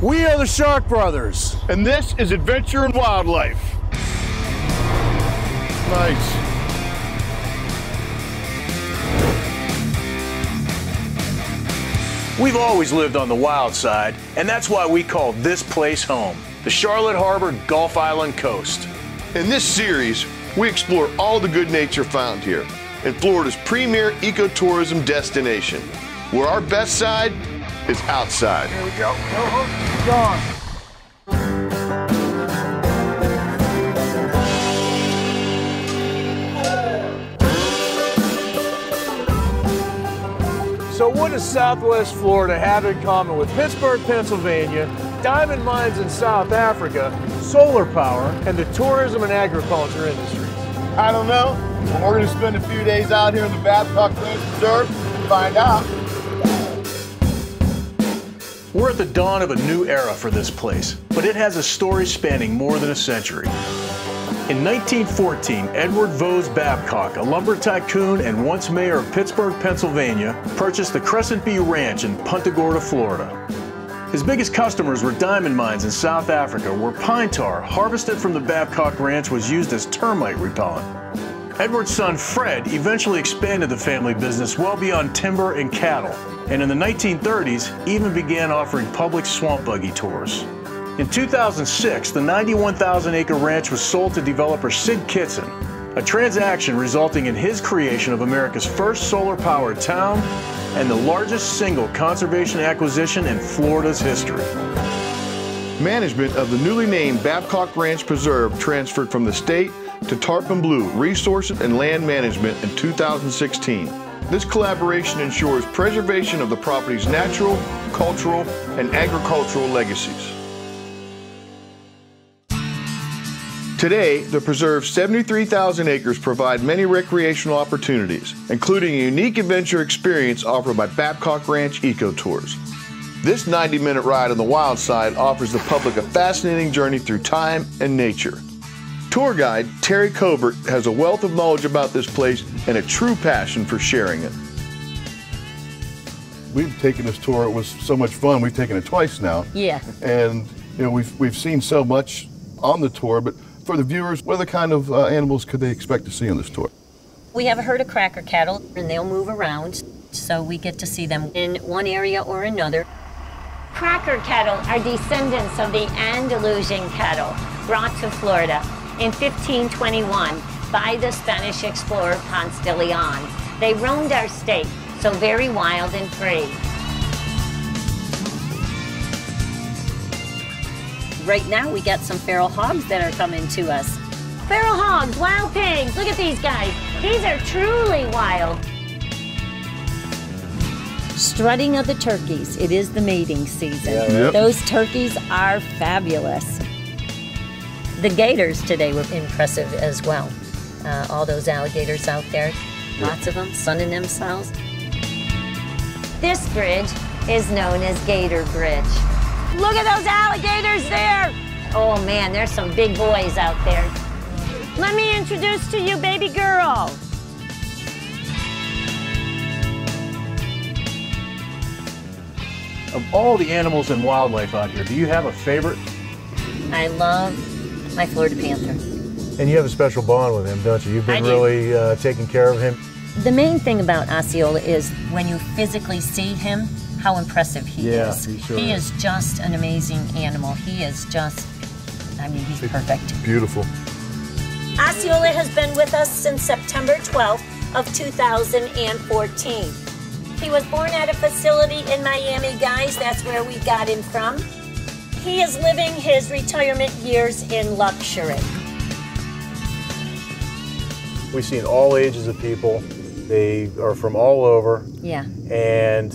We are the Shark Brothers. And this is Adventure and Wildlife. Nice. We've always lived on the wild side, and that's why we call this place home, the Charlotte Harbor Gulf Island coast. In this series, we explore all the good nature found here in Florida's premier ecotourism destination, where our best side is outside. Here we go. Gone. So what does Southwest Florida have in common with Pittsburgh, Pennsylvania, diamond mines in South Africa, solar power, and the tourism and agriculture industries? I don't know. We're going to spend a few days out here in the Babcock Ranch Preserve to find out. We're at the dawn of a new era for this place, but it has a story spanning more than a century. In 1914, Edward Vose Babcock, a lumber tycoon and once mayor of Pittsburgh, Pennsylvania, purchased the Crescent View Ranch in Punta Gorda, Florida. His biggest customers were diamond mines in South Africa, where pine tar harvested from the Babcock Ranch was used as termite repellent. Edward's son, Fred, eventually expanded the family business well beyond timber and cattle, and in the 1930s even began offering public swamp buggy tours. In 2006, the 91,000-acre ranch was sold to developer Sid Kitson, a transaction resulting in his creation of America's first solar-powered town and the largest single conservation acquisition in Florida's history. Management of the newly named Babcock Ranch Preserve transferred from the state to Tarpon Blue Resources and Land Management in 2016. This collaboration ensures preservation of the property's natural, cultural, and agricultural legacies. Today, the preserve's 73,000 acres provide many recreational opportunities, including a unique adventure experience offered by Babcock Ranch Eco Tours. This 90-minute ride on the wild side offers the public a fascinating journey through time and nature. Tour guide Terry Covert has a wealth of knowledge about this place and a true passion for sharing it. We've taken this tour. It was so much fun. We've taken it twice now. Yeah. And you know, we've seen so much on the tour, but for the viewers, what other kind of animals could they expect to see on this tour? We have a herd of cracker cattle, and they'll move around, so we get to see them in one area or another. Cracker cattle are descendants of the Andalusian cattle brought to Florida in 1521 by the Spanish explorer Ponce de Leon. They roamed our state, so very wild and free. Right now, we got some feral hogs that are coming to us. Feral hogs, wild pigs, look at these guys. These are truly wild. Strutting of the turkeys. It is the mating season. Yep. Those turkeys are fabulous. The gators today were impressive as well. All those alligators out there, lots of them sunning themselves. This bridge is known as Gator Bridge. Look at those alligators there. Oh man, there's some big boys out there. Let me introduce to you baby girl. Of all the animals and wildlife out here, do you have a favorite? I love my Florida panther. And you have a special bond with him, don't you? You've been I do. really taking care of him. The main thing about Osceola is when you physically see him, how impressive he is. He sure is just an amazing animal. He is just, I mean, he's perfect. Beautiful. Osceola has been with us since September 12th of 2014. He was born at a facility in Miami, guys. That's where we got him from. He is living his retirement years in luxury. We've seen all ages of people. They are from all over. Yeah. And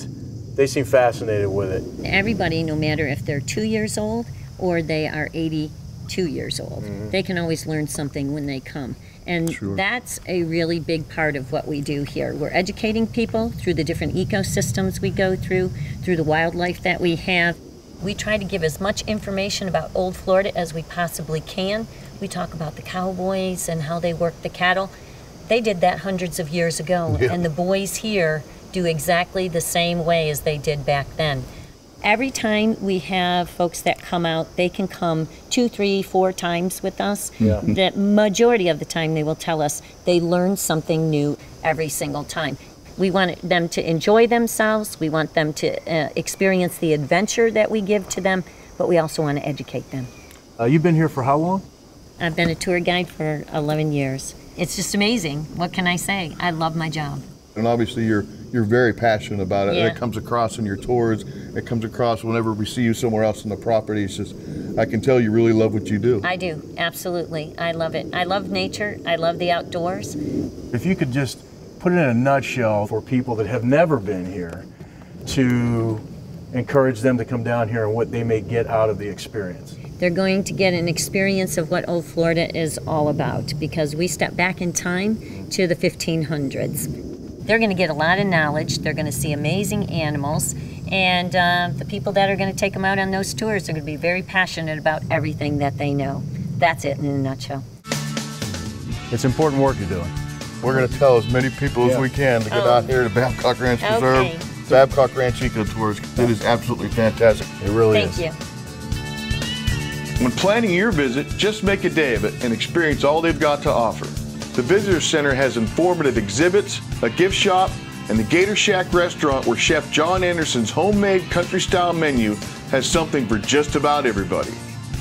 they seem fascinated with it. Everybody, no matter if they're 2 years old or they are 82 years old, they can always learn something when they come. And that's a really big part of what we do here. We're educating people through the different ecosystems we go through the wildlife that we have. We try to give as much information about old Florida as we possibly can. We talk about the cowboys and how they work the cattle. They did that hundreds of years ago, and the boys here do exactly the same way as they did back then. Every time we have folks that come out, they can come 2, 3, 4 times with us. Yeah. The majority of the time they will tell us they learn something new every single time. We want them to enjoy themselves. We want them to experience the adventure that we give to them, but we also want to educate them. You've been here for how long? I've been a tour guide for 11 years. It's just amazing. What can I say? I love my job. And obviously you're very passionate about it, Yeah. and it comes across in your tours. It comes across whenever we see you somewhere else on the property. It's just, I can tell you really love what you do. I do, absolutely. I love it. I love nature. I love the outdoors. If you could just put it in a nutshell for people that have never been here, to encourage them to come down here and what they may get out of the experience. They're going to get an experience of what Old Florida is all about, because we step back in time to the 1500s. They're going to get a lot of knowledge. They're going to see amazing animals. And the people that are going to take them out on those tours are going to be very passionate about everything that they know. That's it in a nutshell. It's important work you're doing. We're going to tell as many people as we can to get out here to Babcock Ranch Preserve. Okay. Babcock Ranch Eco Tours. It is absolutely fantastic. It really Thank is. you. When planning your visit, just make a day of it and experience all they've got to offer. The Visitor Center has informative exhibits, a gift shop, and the Gator Shack restaurant, where Chef John Anderson's homemade country-style menu has something for just about everybody.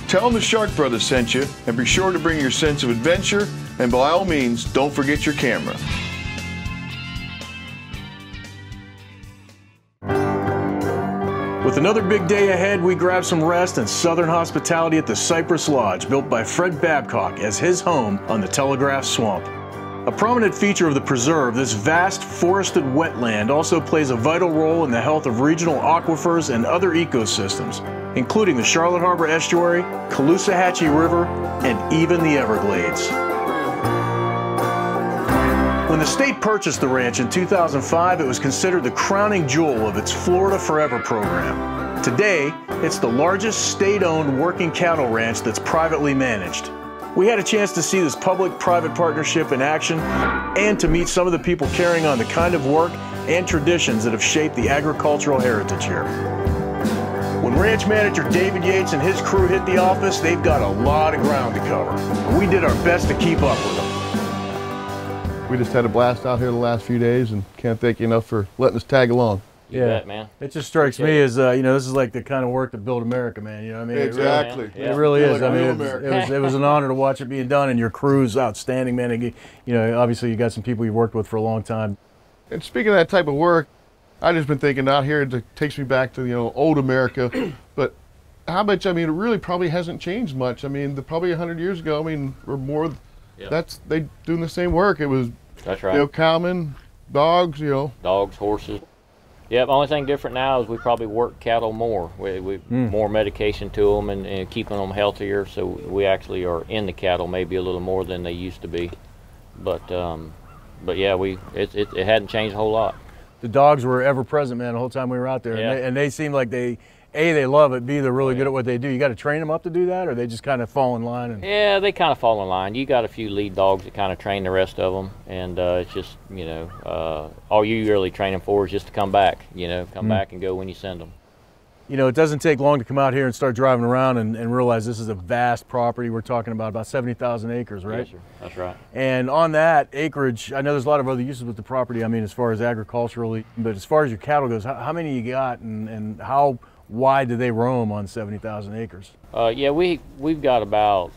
Tell them the Shark Brothers sent you, and be sure to bring your sense of adventure, and by all means, don't forget your camera. With another big day ahead, we grab some rest and southern hospitality at the Cypress Lodge, built by Fred Babcock as his home on the Telegraph Swamp. A prominent feature of the preserve, this vast forested wetland also plays a vital role in the health of regional aquifers and other ecosystems, including the Charlotte Harbor Estuary, Caloosahatchee River, and even the Everglades. When the state purchased the ranch in 2005, it was considered the crowning jewel of its Florida Forever program. Today, it's the largest state-owned working cattle ranch that's privately managed. We had a chance to see this public-private partnership in action and to meet some of the people carrying on the kind of work and traditions that have shaped the agricultural heritage here. When ranch manager David Yates and his crew hit the office, they've got a lot of ground to cover. We did our best to keep up with them. We just had a blast out here the last few days, and can't thank you enough for letting us tag along. You bet, man. It just strikes me as, you know, this is like the kind of work that built America, man. You know what I mean? Exactly. It really is. Like I mean, real it was an honor to watch it being done, and your crew's outstanding, man. And, you know, obviously you got some people you've worked with for a long time. And speaking of that type of work, I just been thinking out here, it takes me back to, you know, old America. But how much, I mean, it really probably hasn't changed much. I mean, probably 100 years ago, I mean, or more, they doing the same work. It was, That's right. you know, cowmen, dogs, you know. Dogs, horses. Yeah, the only thing different now is we probably work cattle more. We more medication to them and keeping them healthier. So we actually are in the cattle maybe a little more than they used to be. But yeah, it hadn't changed a whole lot. The dogs were ever present, man, the whole time we were out there. Yeah. And they seem like they love it, B, they're really good at what they do. You got to train them up to do that, or they just kind of fall in line? And... Yeah, they kind of fall in line. You got a few lead dogs that kind of train the rest of them, and it's just, you know, all you really train them for is just to come back, you know, come back and go when you send them. You know, it doesn't take long to come out here and start driving around and realize this is a vast property. We're talking about 70,000 acres, right? Yes, sir. That's right. And on that acreage, I know there's a lot of other uses with the property, I mean, as far as agriculturally, but as far as your cattle goes, how many you got, and how wide do they roam on 70,000 acres? Yeah, we've got about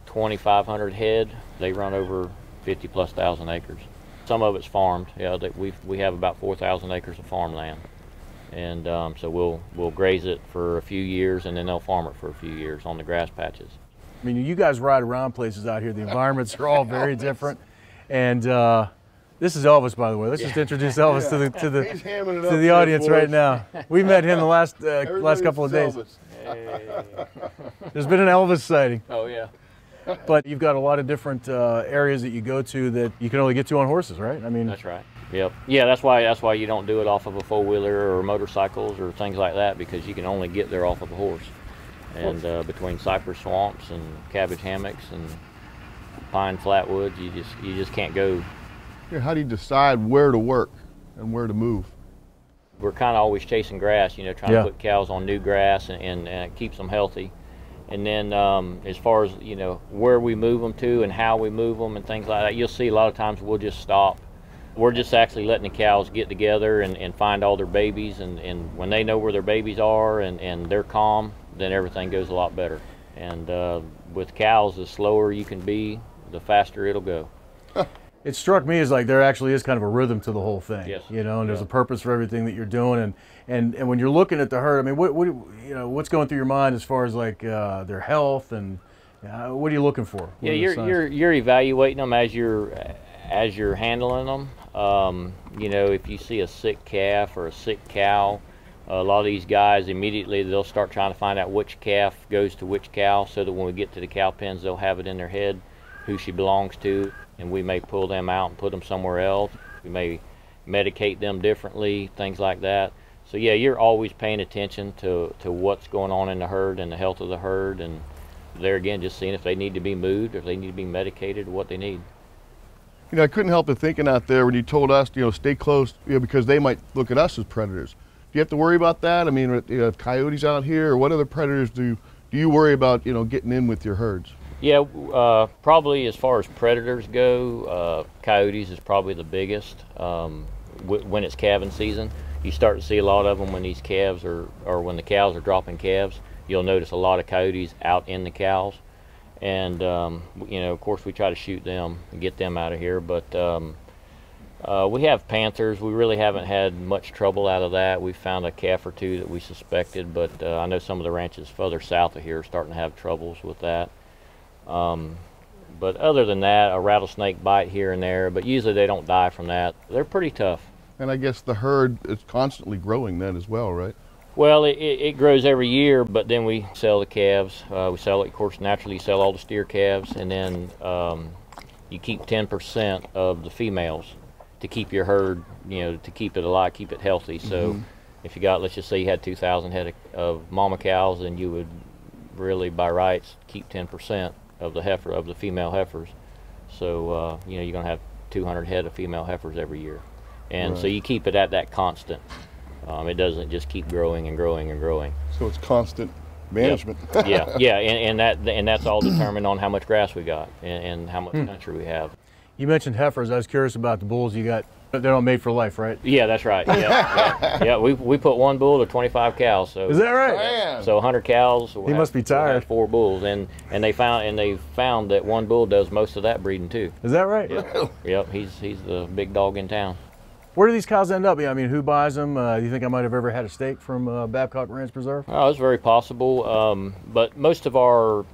2,500 head. They run over 50,000+ acres. Some of it's farmed. Yeah, we have about 4,000 acres of farmland, and so we'll graze it for a few years, and then they'll farm it for a few years on the grass patches. I mean, you guys ride around places out here. The environments are all very different, and this is Elvis, by the way. Let's just introduce Elvis to the audience right now. We met him the last couple of days. Hey. There's been an Elvis sighting. Oh yeah. But you've got a lot of different areas that you go to that you can only get to on horses, right? I mean, That's right. Yep. Yeah, that's why you don't do it off of a four-wheeler or motorcycles or things like that, because you can only get there off of a horse. And between cypress swamps and cabbage hammocks and pine flatwoods, you just can't go. How do you decide where to work and where to move? We're kind of always chasing grass, you know, trying to put cows on new grass and it keeps them healthy. And then as far as, you know, where we move them to and how we move them and things like that, you'll see a lot of times we'll just stop. We're just actually letting the cows get together and find all their babies, and when they know where their babies are and they're calm, then everything goes a lot better. And with cows, the slower you can be, the faster it'll go. It struck me as like there actually is kind of a rhythm to the whole thing. Yes. You know, and there's a purpose for everything that you're doing, and when you're looking at the herd, I mean, what you know, what's going through your mind as far as like their health and what are you looking for? Yeah, you're evaluating them as you're handling them. You know, if you see a sick calf or a sick cow, a lot of these guys immediately they'll start trying to find out which calf goes to which cow, so that when we get to the cow pens, they'll have it in their head who she belongs to, and we may pull them out and put them somewhere else. We may medicate them differently, things like that. So yeah, you're always paying attention to what's going on in the herd and the health of the herd, and there again, just seeing if they need to be moved, if they need to be medicated, what they need. You know, I couldn't help but thinking out there when you told us, you know, stay close, you know, because they might look at us as predators. Do you have to worry about that? I mean, you know, coyotes out here, or what other predators do you worry about, you know, getting in with your herds? Yeah, probably as far as predators go, coyotes is probably the biggest. When it's calving season, you start to see a lot of them when these calves or when the cows are dropping calves. You'll notice a lot of coyotes out in the cows, and you know, of course, we try to shoot them and get them out of here. But we have panthers. We really haven't had much trouble out of that. We found a calf or two that we suspected, but I know some of the ranches further south of here are starting to have troubles with that. But other than that, a rattlesnake bite here and there, but usually they don't die from that. They're pretty tough. And I guess the herd is constantly growing then as well, right? Well, it grows every year, but then we sell the calves. We sell it, of course, naturally you sell all the steer calves, and then you keep 10% of the females to keep your herd, you know, to keep it alive, keep it healthy. So if you got, let's just say you had 2,000 head of mama cows, then you would really, by rights, keep 10% of the female heifers. So you know, you're gonna have 200 head of female heifers every year, and so you keep it at that constant. It doesn't just keep growing and growing and growing. So it's constant management. Yep. yeah, and that's all determined on how much grass we got and how much country we have. You mentioned heifers. I was curious about the bulls you got. They're all made for life, right? Yeah, that's right. Yeah. We put one bull to 25 cows. So is that right? Man. So 100 cows. He must be tired. 4 bulls, and they found that one bull does most of that breeding too. Is that right? Yep. He's the big dog in town. Where do these cows end up? I mean, who buys them? Do you think I might have ever had a steak from Babcock Ranch Preserve? Oh, it's very possible. But most of our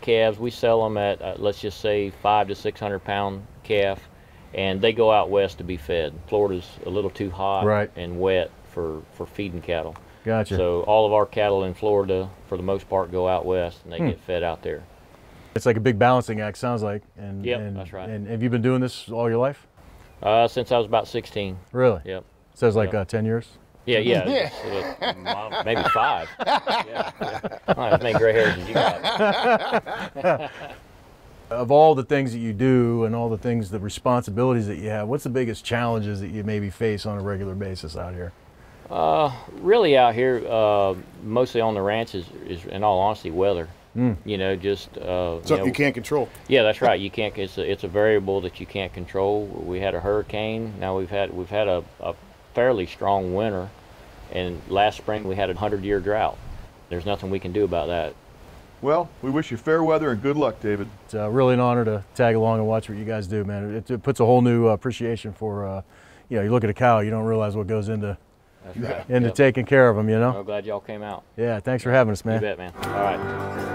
calves, we sell them at let's just say 500 to 600 pound calf, and they go out west to be fed. Florida's a little too hot and wet for feeding cattle. Gotcha. So all of our cattle in Florida, for the most part, go out west and they get fed out there. It's like a big balancing act, sounds like. And that's right. And have you been doing this all your life? Since I was about 16. Really? Yep. So it's like 10 years? Yeah. Maybe 5. Yeah. Not as many gray hairs as you got. Of all the things that you do and all the responsibilities that you have, what's the biggest challenges that you maybe face on a regular basis out here? Really out here, mostly on the ranch is in all honesty, weather. You know, just something you can't control. Yeah, that's right. You can't. It's a variable that you can't control. We had a hurricane. Now we've had a fairly strong winter, and last spring we had a 100-year drought. There's nothing we can do about that. Well, we wish you fair weather and good luck, David. It's really an honor to tag along and watch what you guys do, man. It puts a whole new appreciation for, you know, you look at a cow, you don't realize what goes into taking care of them, you know? I'm glad y'all came out. Yeah, thanks for having us, man. You bet, man. All right.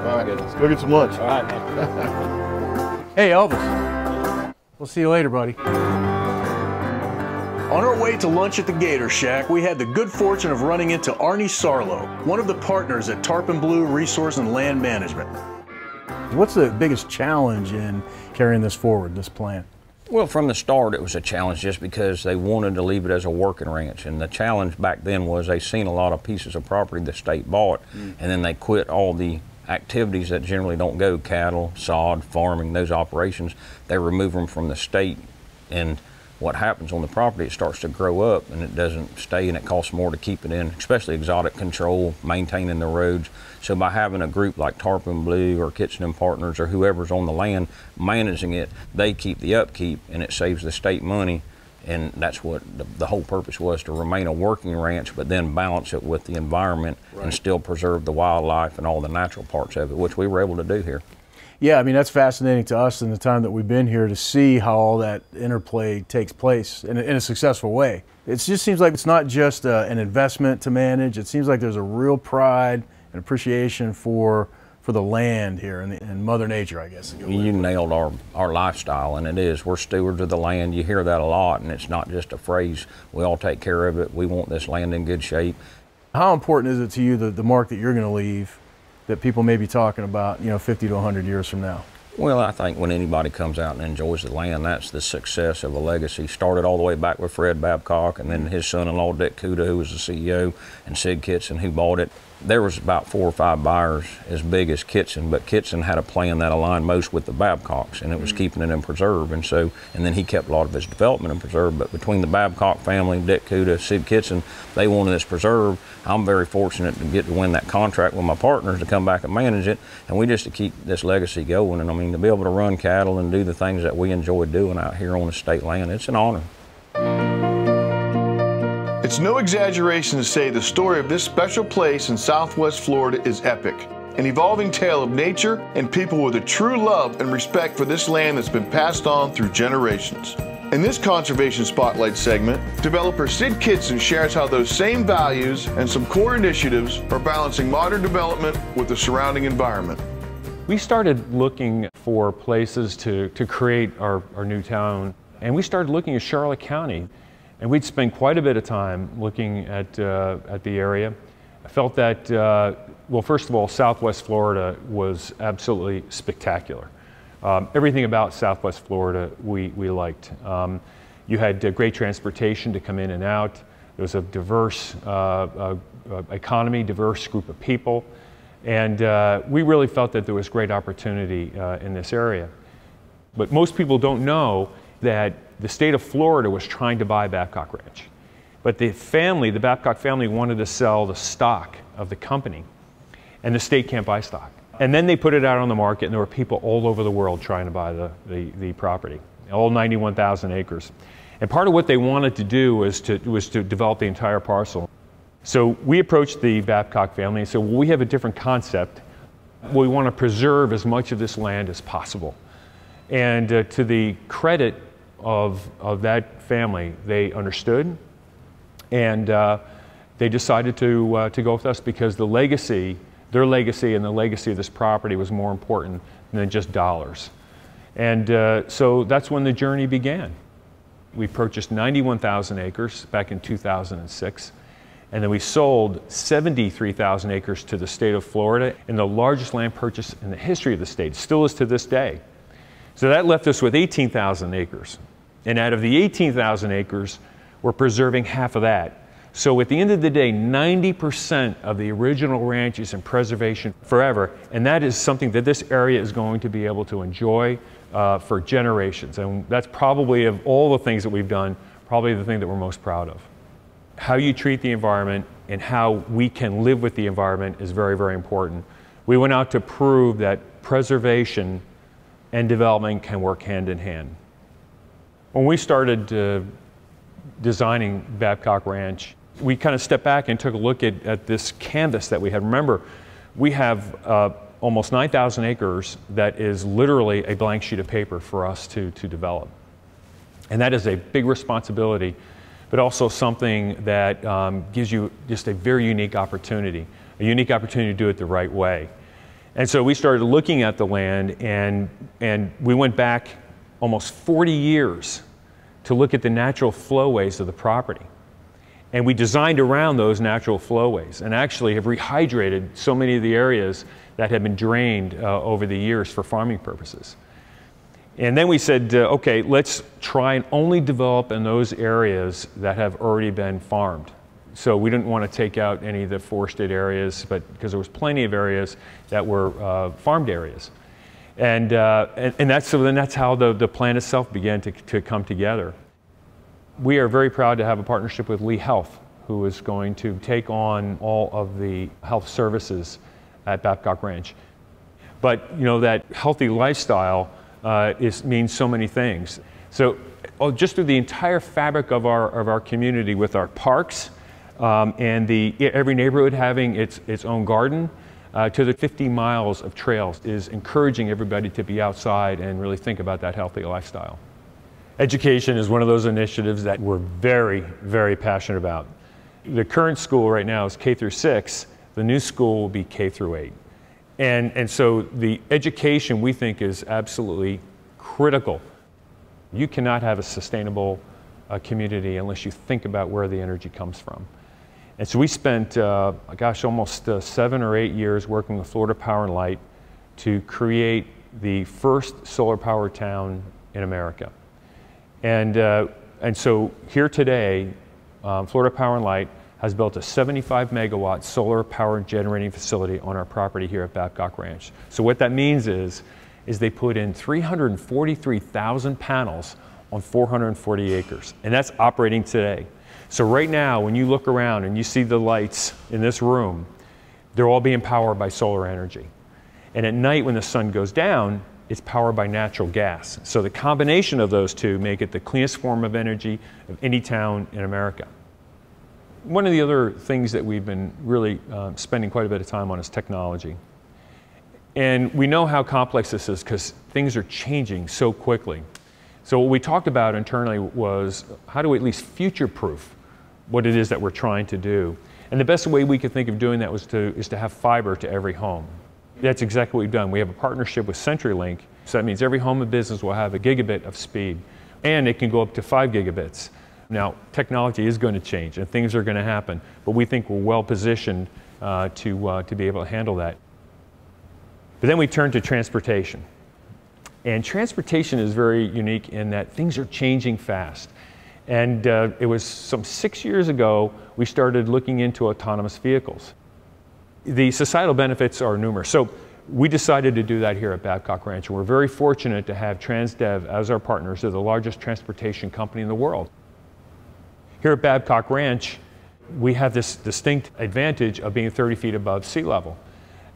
All right, let's go get some lunch. All right, man. Hey, Elvis. We'll see you later, buddy. On our way to lunch at the Gator Shack, we had the good fortune of running into Arnie Sarlo, one of the partners at Tarpon Blue Resource and Land Management. What's the biggest challenge in carrying this forward, this plan? Well, from the start, it was a challenge just because they wanted to leave it as a working ranch. And the challenge back then was they seen a lot of pieces of property the state bought, and then they quit all the activities that generally don't go, cattle, sod, farming, those operations. They remove them from the state, and what happens on the property, it starts to grow up and it doesn't stay, and it costs more to keep it in, especially exotic control, maintaining the roads. So by having a group like Tarpon Blue or Kitchen and Partners or whoever's on the land managing it, they keep the upkeep and it saves the state money. And that's what the whole purpose was, to remain a working ranch, but then balance it with the environment and still preserve the wildlife and all the natural parts of it, which we were able to do here. Yeah, I mean, that's fascinating to us in the time that we've been here to see how all that interplay takes place in a successful way. It just seems like it's not just an investment to manage. It seems like there's a real pride and appreciation for the land here and Mother Nature, I guess. You nailed our lifestyle, and it is. We're stewards of the land. You hear that a lot, and it's not just a phrase. We all take care of it. We want this land in good shape. How important is it to you, the mark that you're going to leave, that people may be talking about, 50 to 100 years from now? Well, I think when anybody comes out and enjoys the land, that's the success of a legacy. Started all the way back with Fred Babcock, and then his son-in-law, Dick Cuda, who was the CEO, and Sid Kitson, who bought it. There was about 4 or 5 buyers as big as Kitson, but Kitson had a plan that aligned most with the Babcocks, and it was keeping it in preserve. And then he kept a lot of his development in preserve. But between the Babcock family, Dick Cuda, Sid Kitson, they wanted this preserved. I'm very fortunate to get to win that contract with my partners to come back and manage it, and we just to keep this legacy going. And I mean, to be able to run cattle and do the things that we enjoy doing out here on the state land, it's an honor. It's no exaggeration to say the story of this special place in Southwest Florida is epic. An evolving tale of nature and people with a true love and respect for this land that's been passed on through generations. In this Conservation Spotlight segment, developer Sid Kitson shares how those same values and some core initiatives are balancing modern development with the surrounding environment. We started looking for places to create our new town, and we started looking at Charlotte County. And we'd spent quite a bit of time looking at the area. I felt that, well, first of all, Southwest Florida was absolutely spectacular. Everything about Southwest Florida we liked. You had great transportation to come in and out. There was a diverse economy, diverse group of people. And we really felt that there was great opportunity in this area. But most people don't know that the state of Florida was trying to buy Babcock Ranch. But the Babcock family wanted to sell the stock of the company, and the state can't buy stock. And then they put it out on the market, and there were people all over the world trying to buy the property, all 91,000 acres. And part of what they wanted to do was to develop the entire parcel. So we approached the Babcock family and said, well, we have a different concept. We want to preserve as much of this land as possible. And to the credit of that family, they understood, and they decided to go with us because their legacy and the legacy of this property was more important than just dollars. And so that's when the journey began. We purchased 91,000 acres back in 2006, and then we sold 73,000 acres to the state of Florida, and the largest land purchase in the history of the state, still is to this day. So that left us with 18,000 acres. And out of the 18,000 acres, we're preserving half of that. So at the end of the day, 90% of the original ranch is in preservation forever. And that is something that this area is going to be able to enjoy for generations. And that's probably, of all the things that we've done, probably the thing that we're most proud of. How you treat the environment and how we can live with the environment is very, very important. We went out to prove that preservation and development can work hand in hand. When we started designing Babcock Ranch, we kind of stepped back and took a look at this canvas that we had. Remember, we have almost 9,000 acres that is literally a blank sheet of paper for us to develop. And that is a big responsibility, but also something that gives you just a very unique opportunity to do it the right way. And so we started looking at the land, and we went back almost 40 years to look at the natural flowways of the property. And we designed around those natural flowways and actually have rehydrated so many of the areas that have been drained over the years for farming purposes. And then we said, okay, let's try and only develop in those areas that have already been farmed. So we didn't want to take out any of the forested areas, but because there was plenty of areas that were farmed areas. And that's how the plan itself began to come together. We are very proud to have a partnership with Lee Health, who is going to take on all of the health services at Babcock Ranch. But you know, that healthy lifestyle means so many things. So just through the entire fabric of our community, with our parks and every neighborhood having its own garden, to the 50 miles of trails, is encouraging everybody to be outside and really think about that healthy lifestyle. Education is one of those initiatives that we're very, very passionate about. The current school right now is K through 6. The new school will be K through 8. And so the education, we think, is absolutely critical. You cannot have a sustainable community unless you think about where the energy comes from. And so we spent, almost 7 or 8 years working with Florida Power and Light to create the first solar powered town in America. And so here today, Florida Power and Light has built a 75 megawatt solar power generating facility on our property here at Babcock Ranch. So what that means is they put in 343,000 panels on 440 acres, and that's operating today. So right now, when you look around and you see the lights in this room, they're all being powered by solar energy. And at night when the sun goes down, it's powered by natural gas. So the combination of those two make it the cleanest form of energy of any town in America. One of the other things that we've been really spending quite a bit of time on is technology. And we know how complex this is because things are changing so quickly. So what we talked about internally was, how do we at least future-proof what it is that we're trying to do? And the best way we could think of doing that is to have fiber to every home. That's exactly what we've done. We have a partnership with CenturyLink, so that means every home and business will have a gigabit of speed, and it can go up to 5 gigabits. Now, technology is going to change and things are going to happen, but we think we're well positioned to be able to handle that. But then we turn to transportation. And transportation is very unique in that things are changing fast. And it was some 6 years ago we started looking into autonomous vehicles. The societal benefits are numerous. So we decided to do that here at Babcock Ranch. And we're very fortunate to have Transdev as our partners. They're the largest transportation company in the world. Here at Babcock Ranch, we have this distinct advantage of being 30 feet above sea level.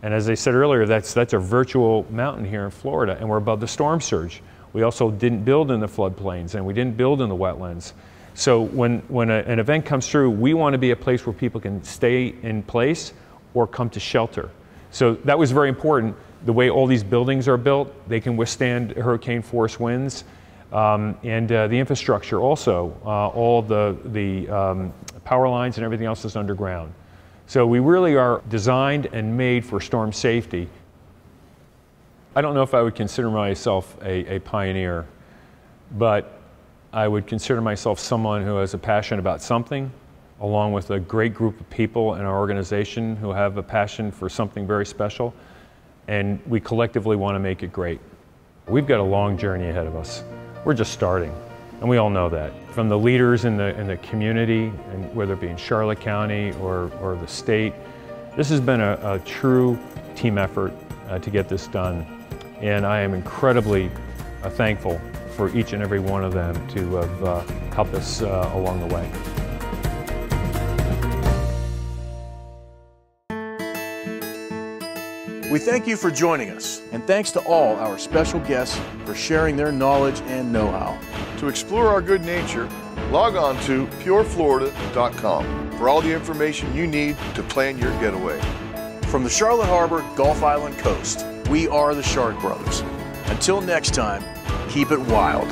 And as I said earlier, that's a virtual mountain here in Florida, and we're above the storm surge. We also didn't build in the floodplains, and we didn't build in the wetlands. So when an event comes through, we want to be a place where people can stay in place or come to shelter. So that was very important. The way all these buildings are built, they can withstand hurricane force winds. And the infrastructure also, all the power lines and everything else is underground. So we really are designed and made for storm safety. I don't know if I would consider myself a pioneer, but I would consider myself someone who has a passion about something, along with a great group of people in our organization who have a passion for something very special, and we collectively want to make it great. We've got a long journey ahead of us. We're just starting, and we all know that. From the leaders in the community, and whether it be in Charlotte County or the state, this has been a true team effort to get this done. And I am incredibly thankful for each and every one of them to have helped us along the way. We thank you for joining us, and thanks to all our special guests for sharing their knowledge and know-how. To explore our good nature, log on to pureflorida.com for all the information you need to plan your getaway. From the Charlotte Harbor Gulf Island coast, we are the Shark Brothers. Until next time, keep it wild.